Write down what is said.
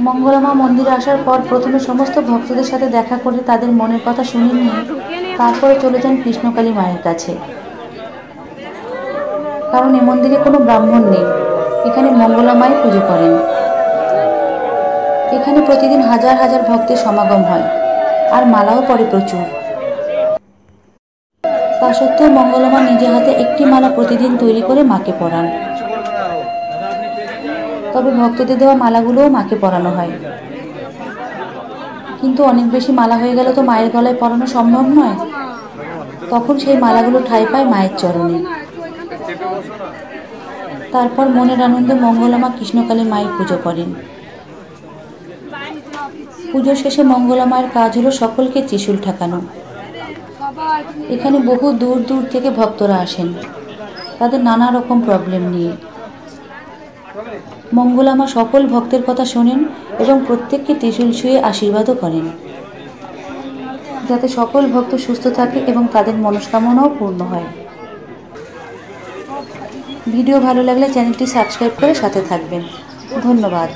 মঙ্গলামা মন্দিরে আসার পর প্রথমে সমস্ত ভক্তদের সাথে দেখা করে তাদের মনের কথা শুনে নিয়ে তারপরে চলে যান কৃষ্ণকালী মায়ের কাছে। কারণ এ মন্দিরে কোনো ব্রাহ্মণ নেই, এখানে মঙ্গলামাই পুজো করেন। এখানে প্রতিদিন হাজার হাজার ভক্তের সমাগম হয়, আর মালাও পড়ে প্রচুর। তা সত্ত্বেও মঙ্গলামা নিজে হাতে একটি মালা প্রতিদিন তৈরি করে মাকে পরান। তবে ভক্তদের দেওয়া মালাগুলোও মাকে পরানো হয়, কিন্তু অনেক বেশি মালা হয়ে গেলে তো মায়ের গলায় পরানো সম্ভব নয়। তখন সেই মালাগুলো ঠাঁই পায় মায়ের চরণে। তারপর মনের আনন্দে মঙ্গলামা কৃষ্ণকালী মায়ের পুজো করেন। পুজো শেষে মঙ্গলামায়ের কাজ হলো সকলকে ত্রিশূল ঠেকানো। এখানে বহু দূর দূর থেকে ভক্তরা আসেন, তাদের নানা রকম প্রবলেম নিয়ে। মঙ্গলামা সকল ভক্তের কথা শোনেন এবং প্রত্যেককে ত্রিশূল ছুঁয়ে আশীর্বাদও করেন, যাতে সকল ভক্ত সুস্থ থাকে এবং তাদের মনস্কামনাও পূর্ণ হয়। ভিডিও ভালো লাগলে চ্যানেলটি সাবস্ক্রাইব করে সাথে থাকবেন। ধন্যবাদ।